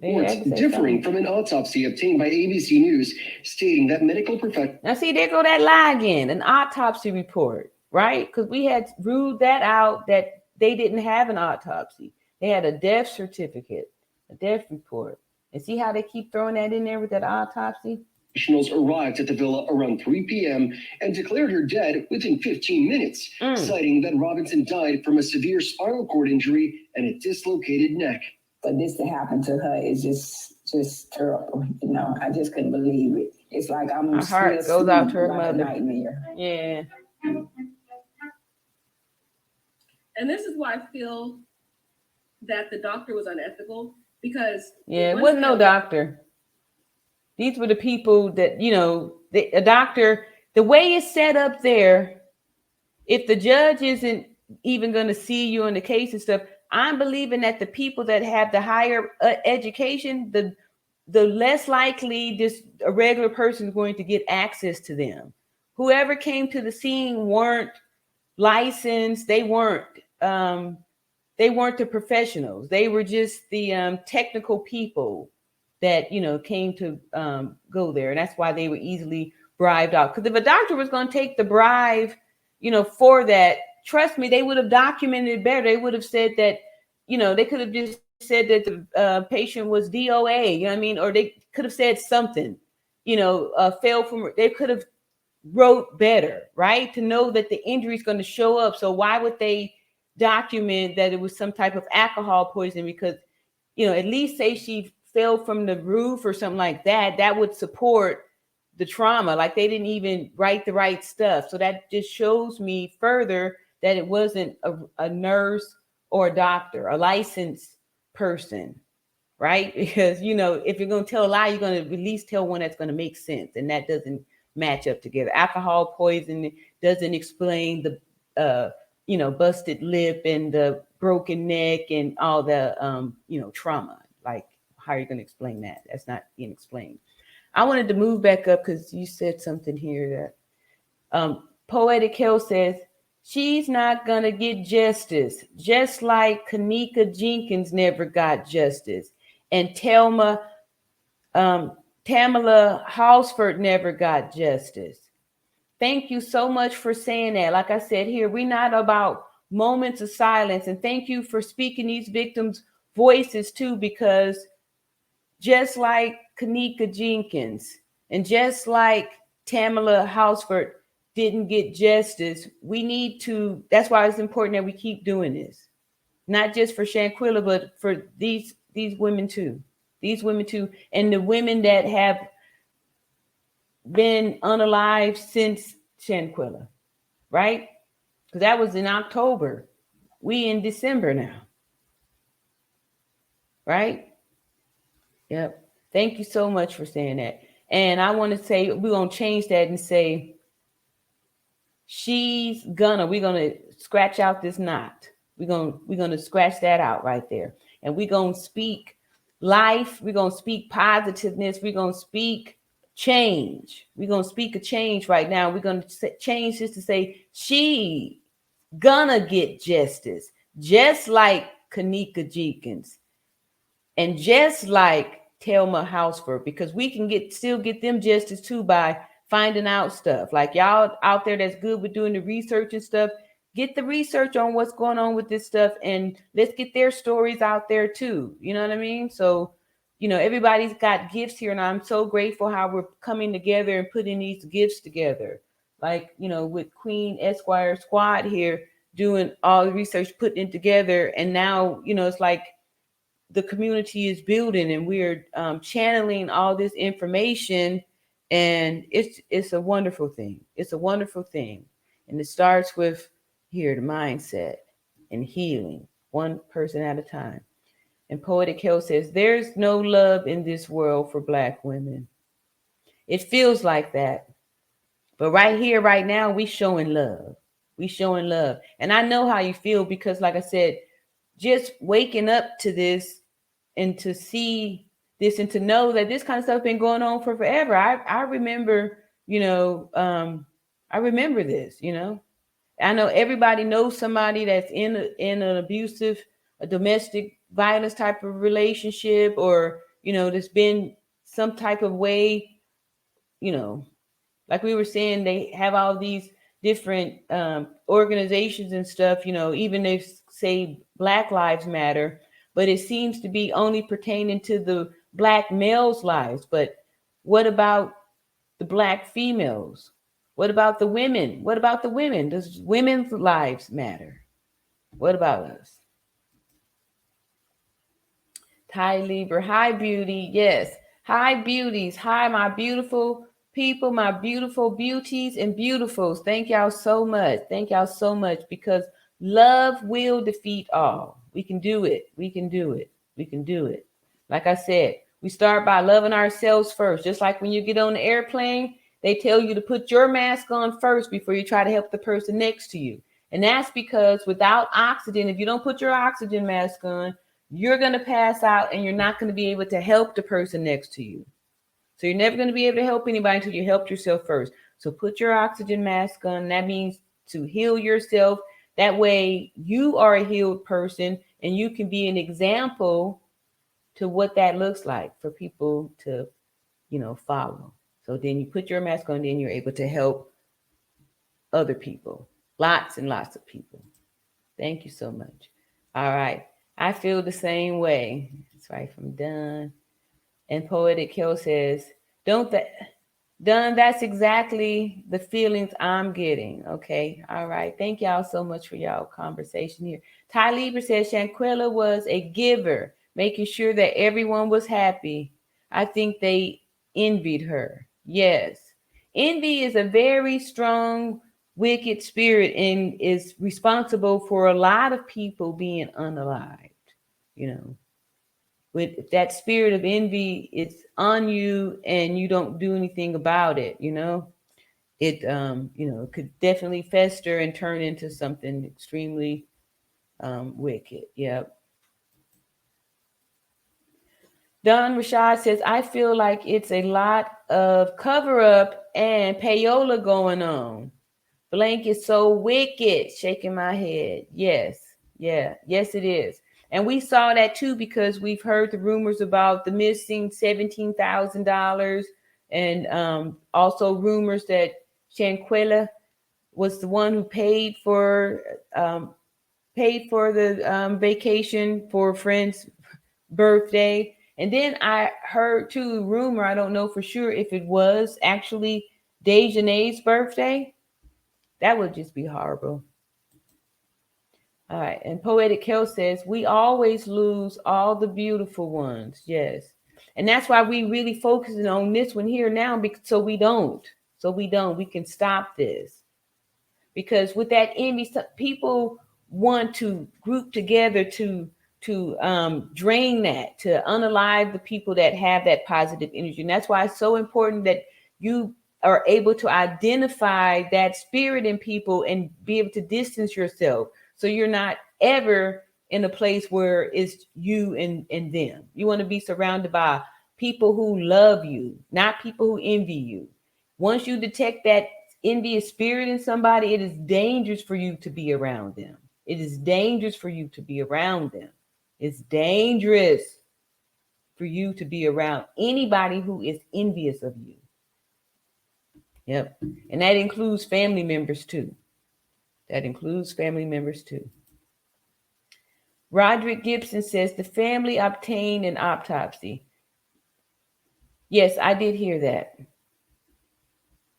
Reports differing from an autopsy obtained by ABC News stating that medical professionals. Now, see, there go that lie again, an autopsy report, right? Because we had ruled that out, that they didn't have an autopsy. They had a death certificate, a death report. And see how they keep throwing that in there with that autopsy? Professionals arrived at the villa around 3 p.m. and declared her dead within 15 minutes, citing that Robinson died from a severe spinal cord injury and a dislocated neck. For this to happen to her is just terrible. I just couldn't believe it. It's like I'm my heart goes out to her like mother. A nightmare. Yeah. And this is why I feel that the doctor was unethical, because it wasn't no doctor. These were the people that, a doctor, the way it's set up there, if the judge isn't even going to see you on the case and stuff, I'm believing that the people that have the higher education, the less likely a regular person is going to get access to them. Whoever came to the scene weren't licensed. They weren't the professionals. They were just the technical people that, came to go there. And that's why they were easily bribed out. Because if a doctor was going to take the bribe, for that, trust me, they would have documented it better. They would have said that, they could have just said that the patient was DOA, or they could have said something, they could have wrote better, right? To know that the injury is going to show up. So why would they document that it was some type of alcohol poisoning? Because, at least say she fell from the roof or something like that, that would support the trauma. Like they didn't even write the right stuff. So that just shows me further that it wasn't a nurse or a doctor, a licensed person, right? Because, if you're going to tell a lie, you're going to at least tell one that's going to make sense. And that doesn't match up together. Alcohol poisoning doesn't explain the, busted lip and the broken neck and all the, trauma. Like, how are you going to explain that? That's not being explained. I wanted to move back up because you said something here that Poetic Hell says, she's not going to get justice, just like Kanika Jenkins never got justice. And Tamala Halsford never got justice. Thank you so much for saying that. Like I said here, we're not about moments of silence. And thank you for speaking these victims' voices too, because just like Kanika Jenkins and just like Tamala Halsford didn't get justice, we need to, that's why it's important that we keep doing this. Not just for Shanquella, but for these women too. These women too. And the women that have been unalived since Shanquella, right? Because that was in October. We in December now. Right? Yep. Thank you so much for saying that. And I want to say, we're going to change that and say, we're going to scratch out this knot. We're going to scratch that out right there. And we're going to speak life. We're going to speak positiveness. We're going to speak change. We're going to speak a change right now. We're going to change this to say she gonna get justice, just like Kanika Jenkins and just like Thelma Houseford, because we can still get them justice too by finding out stuff. Like y'all out there that's good with doing the research and stuff, get the research on what's going on with this stuff, and let's get their stories out there too. You know what I mean? So, everybody's got gifts here, and I'm so grateful how we're coming together and putting these gifts together. Like, with Queen Esquire Squad here doing all the research, putting it together, and now, it's like the community is building, and we're channeling all this information, and it's a wonderful thing. It's a wonderful thing, and it starts with the mindset and healing, one person at a time. And Poetic Hill says, there's no love in this world for Black women. It feels like that. But right here, right now, we showing love. We showing love. And I know how you feel because, like I said, just waking up to this and to see this and to know that this kind of stuff been going on for forever. I remember, I remember this, I know everybody knows somebody that's in an abusive, a domestic violence type of relationship, or, there's been some type of way, like we were saying, they have all these different organizations and stuff, even they say Black Lives Matter, but it seems to be only pertaining to the Black males' lives. But what about the Black females? What about the women? What about the women? Does women's lives matter? What about us? Ty Lieber, hi, beauty. Yes. Hi, beauties. Hi, my beautiful people, my beautiful beauties and beautifuls. Thank y'all so much. Thank y'all so much, because love will defeat all. We can do it. We can do it. We can do it. Like I said, we start by loving ourselves first. Just like when you get on the airplane, they tell you to put your mask on first before you try to help the person next to you. And that's because without oxygen, if you don't put your oxygen mask on, you're going to pass out and you're not going to be able to help the person next to you. So you're never going to be able to help anybody until you help yourself first. So put your oxygen mask on. That means to heal yourself. That way you are a healed person and you can be an example to what that looks like for people to, follow. So then you put your mask on, then you're able to help other people, lots and lots of people. Thank you so much. All right. I feel the same way. That's right from Dunn. And Poetic Hill says, Dunn, that's exactly the feelings I'm getting. Okay. All right. Thank y'all so much for y'all conversation here. Ty Lieber says Shanquella was a giver, making sure that everyone was happy. I think they envied her. Yes. Envy is a very strong, wicked spirit and is responsible for a lot of people being unalived. With that spirit of envy, it's on you and you don't do anything about it. It could definitely fester and turn into something extremely wicked. Yep. Don Rashad says, I feel like it's a lot of cover up and payola going on. Blank is so wicked. Shaking my head. Yes. Yeah. Yes, it is. And we saw that too, because we've heard the rumors about the missing $17,000 and also rumors that Shanquella was the one who paid for the vacation for a friend's birthday. And then I heard too rumor, I don't know for sure if it was actually Dejanay's birthday. That would just be horrible. All right. And Poetic Hill says, we always lose all the beautiful ones. Yes. And that's why we really focusing on this one here now, so we don't. We can stop this. Because with that envy, people want to group together to drain that, to unalive the people that have that positive energy. And that's why it's so important that you are able to identify that spirit in people and be able to distance yourself. So you're not ever in a place where it's you and them. You want to be surrounded by people who love you, not people who envy you. Once you detect that envious spirit in somebody, it is dangerous for you to be around them. It is dangerous for you to be around them. It's dangerous for you to be around anybody who is envious of you. Yep. And that includes family members too. That includes family members too. Roderick Gibson says the family obtained an autopsy. Yes, I did hear that.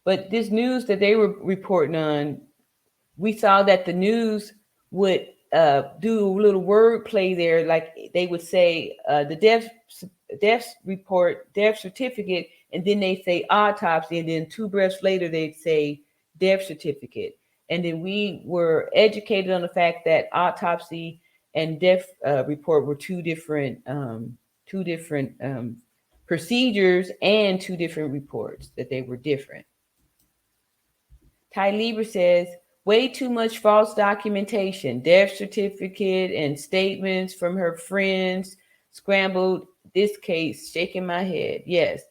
But this news that they were reporting on, we saw that the news would do a little word play there. Like they would say the death report, death certificate, and then they say autopsy. And then 2 breaths later, they'd say death certificate. And then we were educated on the fact that autopsy and death report were two different procedures and 2 different reports, that they were different. Ty Lieber says, way too much false documentation, death certificate and statements from her friends scrambled this case, shaking my head. Yes,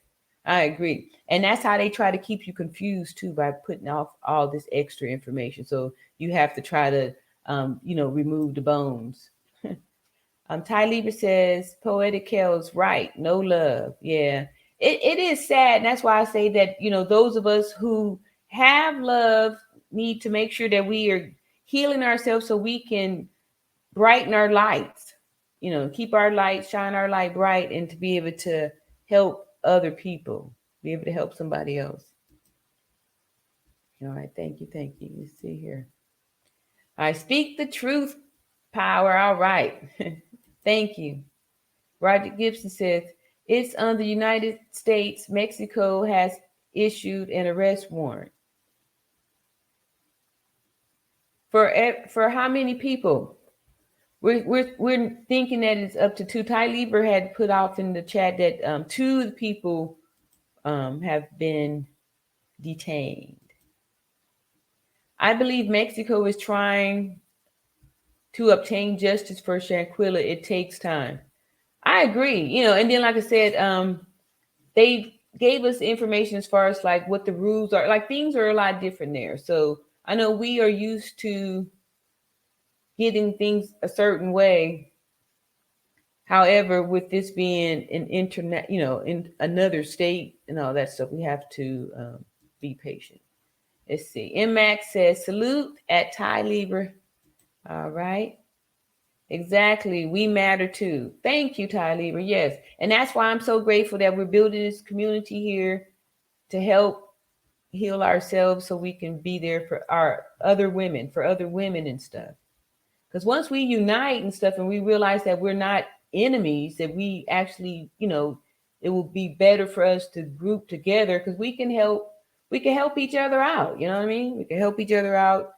I agree. And that's how they try to keep you confused too, by putting off all this extra information. So you have to try to, remove the bones. Ty Lieber says, Poetic Kel's right. No love. Yeah, it is sad. And that's why I say that, those of us who have love need to make sure that we are healing ourselves so we can brighten our lights, keep our light, shine our light bright, and to be able to help other people, be able to help somebody else. All right. Thank you. Let's see here. I speak the truth, power. All right. Thank you. Roger Gibson says, it's on the United States. Mexico has issued an arrest warrant. For how many people? We're thinking that it's up to 2. Ty Lieber had put off in the chat that 2 people have been detained. I believe Mexico is trying to obtain justice for Shanquella. It takes time. I agree. And then like I said, they gave us information as far as like what the rules are. Like things are a lot different there. So I know we are used to getting things a certain way. However, with this being an internet, in another state and all that stuff, we have to be patient. Let's see. MMAX says, salute at Ty Lieber. All right. Exactly. We matter too. Thank you, Ty Lieber. Yes. And that's why I'm so grateful that we're building this community here to help heal ourselves so we can be there for our other women and stuff. Because once we unite and stuff and we realize that we're not enemies, that we actually, it will be better for us to group together because we can help each other out. You know what I mean? We can help each other out,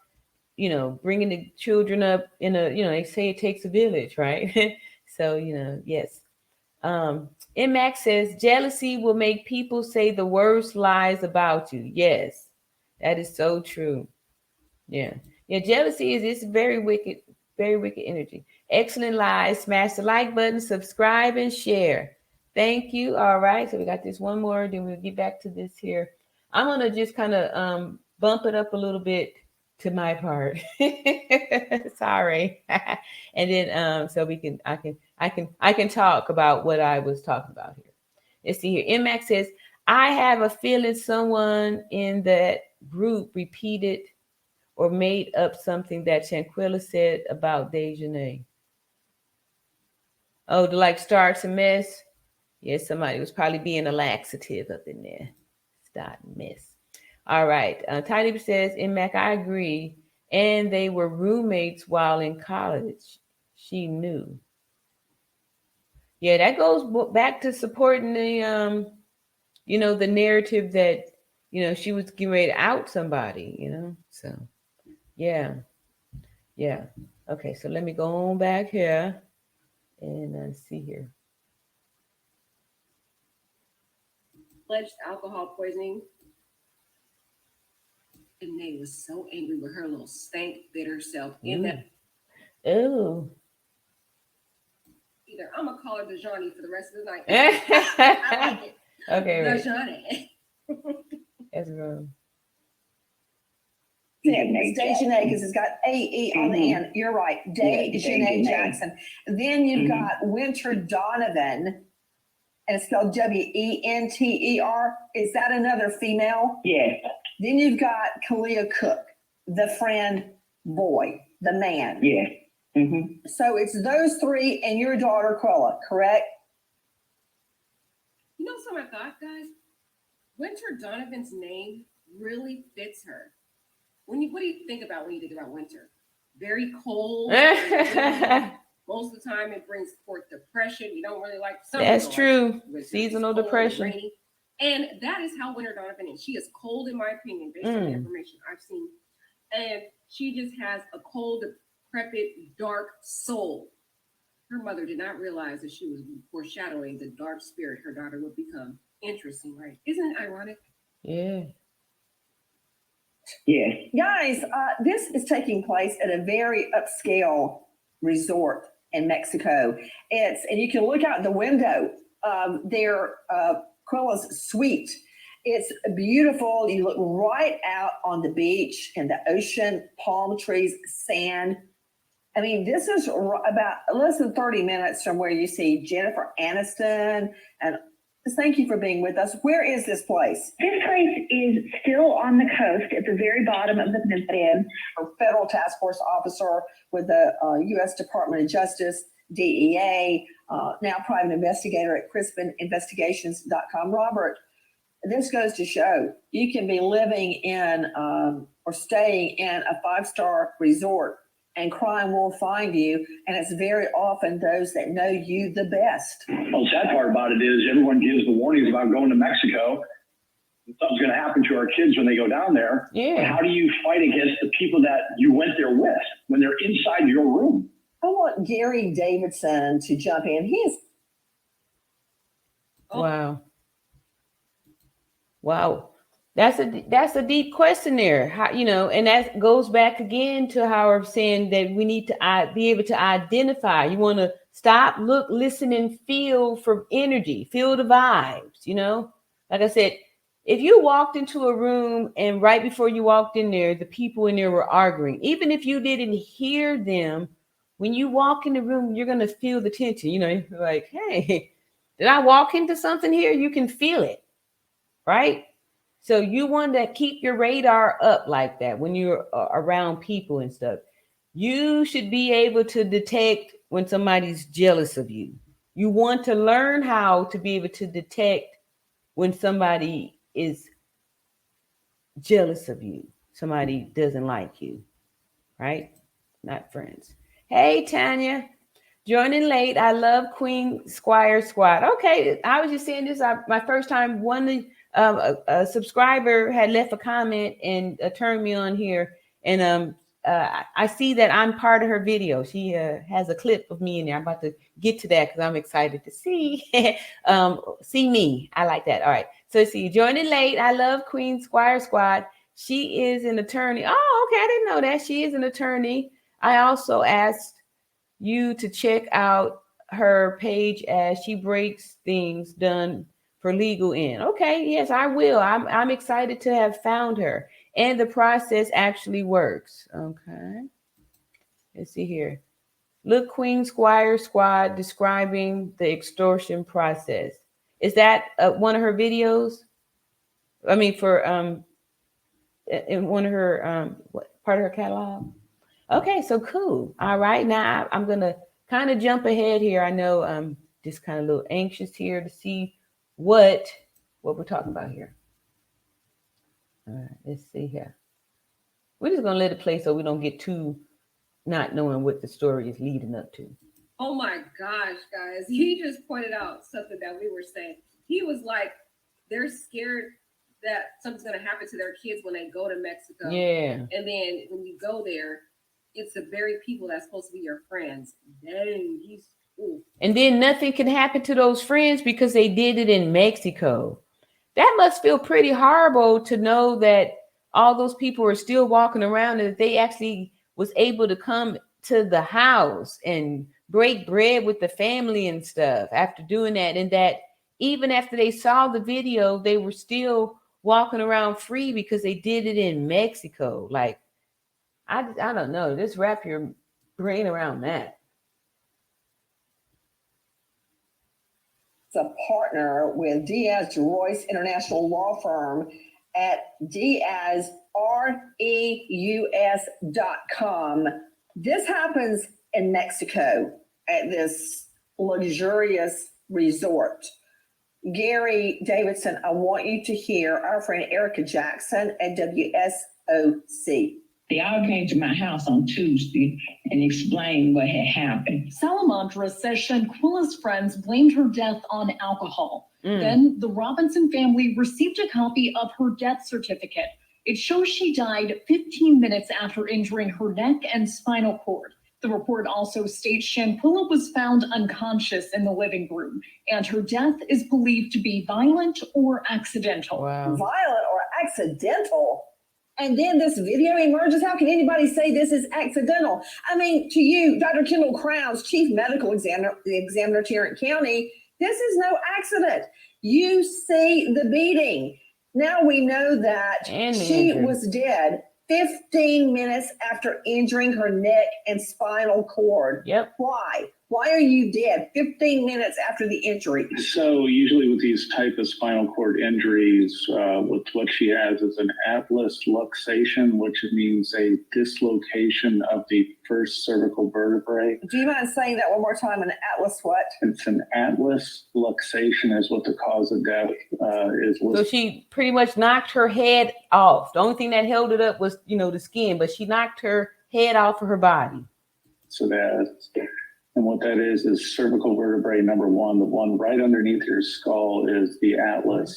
bringing the children up in a, they say it takes a village, right? So, yes. MMAX says, jealousy will make people say the worst lies about you. Yes, that is so true. Yeah. Jealousy is very wicked energy. Excellent lies. Smash the like button, subscribe, and share. Thank you. All right. So we got this one more, then we'll get back to this here. I'm gonna just kind of bump it up a little bit to my part. Sorry. And then so I can talk about what I was talking about here. Let's see here. MMAX says, I have a feeling someone in that group repeated or made up something that Shanquella said about Dejanay. Oh, to like starts a mess? Yes, somebody was probably being a laxative up in there. Start a mess. All right. Ty says, MMAC, I agree. And they were roommates while in college. She knew. Yeah, that goes back to supporting the, the narrative that, she was getting ready to out somebody, So, yeah. Yeah. Okay, so let me go on back here and see here. Alleged alcohol poisoning. And Nay was so angry with her little stank bitter self in that. Oh. either. I'm gonna call her Dejani for the rest of the night. I like it. Okay, right. Dejani. That's good. It's Dejanay because it's got A-E on the end. You're right. Dejanay Jackson. Then you've got Winter Donovan, and it's spelled W-E-N-T-E-R. Is that another female? Yes. Then you've got Kalia Cook, the friend boy, the man. Yes. Mm-hmm. So it's those three and your daughter, Quella, correct? You know something I thought, guys? Winter Donovan's name really fits her. What do you think about when you think about winter? Very cold. Most of the time, it brings forth depression. You don't really like summer. That's true. Like Seasonal depression. And that is how Winter Donovan is. She is cold, in my opinion, based on the information I've seen. And she just has a cold, decrepit, dark soul. Her mother did not realize that she was foreshadowing the dark spirit her daughter would become. Interesting, right? Isn't it ironic? Yeah. Yes. Guys, this is taking place at a very upscale resort in Mexico. And you can look out the window of their Quella's suite. It's beautiful. You look right out on the beach and the ocean, palm trees, sand. I mean, this is about less than 30 minutes from where you see Jennifer Aniston. And thank you for being with us. Where is this place? This place is still on the coast at the very bottom of the peninsula. A federal task force officer with the U.S. Department of Justice, DEA, now private investigator at CrispinInvestigations.com. Robert, this goes to show you can be living in or staying in a 5-star resort and crime will find you. And it's very often those that know you the best. Well, the sad part about it is everyone gives the warnings about going to Mexico. Something's going to happen to our kids when they go down there. Yeah. But how do you fight against the people that you went there with when they're inside your room? I want Gary Davidson to jump in. He is. Wow. Wow. That's a deep question there. How, and that goes back again to how I'm saying that we need to be able to identify. You want to stop, look, listen, and feel for energy, feel the vibes, Like I said, if you walked into a room and right before you walked in there, the people in there were arguing, even if you didn't hear them, when you walk in the room, you're going to feel the tension. You're like, hey, did I walk into something here? You can feel it, right? So you want to keep your radar up like that when you're around people and stuff. You should be able to detect when somebody's jealous of you. You want to learn how to be able to detect when somebody is jealous of you. Somebody doesn't like you, right? Not friends. Hey, Tanya, joining late. I love Queen Squire Squad. Okay, I was just saying this. My first time, a subscriber had left a comment and turned me on here. And I see that I'm part of her video. She has a clip of me in there. I'm about to get to that because I'm excited to see see me. I like that. All right. So see, joining late. I love Queen Squire Squad. She is an attorney. Oh, okay. I didn't know that. She is an attorney. I also asked you to check out her page as she breaks things done for legal end. Okay, yes, I will. I'm excited to have found her. And the process actually works. Okay. Let's see here. Look, Queen Squire Squad describing the extortion process. Is that one of her videos? I mean, for in one of her what part of her catalog? Okay, so cool. All right, now I'm gonna kind of jump ahead here. I know I'm just kind of a little anxious here to see what we're talking about here. All right, let's see here. We're just gonna let it play so we don't get too not knowing what the story is leading up to. Oh my gosh, guys. He just pointed out something that we were saying. He was like, they're scared that something's gonna happen to their kids when they go to Mexico. Yeah. And then when you go there, it's the very people that's supposed to be your friends. Dang, he's ooh. And then nothing can happen to those friends because they did it in Mexico. That must feel pretty horrible to know that all those people are still walking around and that they actually was able to come to the house and break bread with the family and stuff after doing that. And that even after they saw the video, they were still walking around free because they did it in Mexico. Like, I don't know. Just wrap your brain around that. It's a partner with Diaz Royce International Law Firm at DiazReus.com. This happens in Mexico at this luxurious resort. Gary Davidson, I want you to hear our friend Erica Jackson at WSOC. They all came to my house on Tuesday and explained what had happened. Salamondra says Shanquella's friends blamed her death on alcohol. Then the Robinson family received a copy of her death certificate. It shows she died 15 minutes after injuring her neck and spinal cord. The report also states Shanquella was found unconscious in the living room, and her death is believed to be violent or accidental. Wow. Violent or accidental? And then this video emerges. How can anybody say this is accidental? I mean, to you, Dr. Kendall Crowns, Chief Medical Examiner, Tarrant County, this is no accident. You see the beating. Now we know that she was dead 15 minutes after injuring her neck and spinal cord. Yep. Why? Why are you dead 15 minutes after the injury? So usually with these type of spinal cord injuries, with what she has is an atlas luxation, which means a dislocation of the first cervical vertebrae. Do you mind saying that one more time? An atlas what? It's an atlas luxation is what the cause of death is. So she pretty much knocked her head off. The only thing that held it up was, the skin, but she knocked her head off of her body. So that's... And what that is cervical vertebrae number one. The one right underneath your skull is the atlas.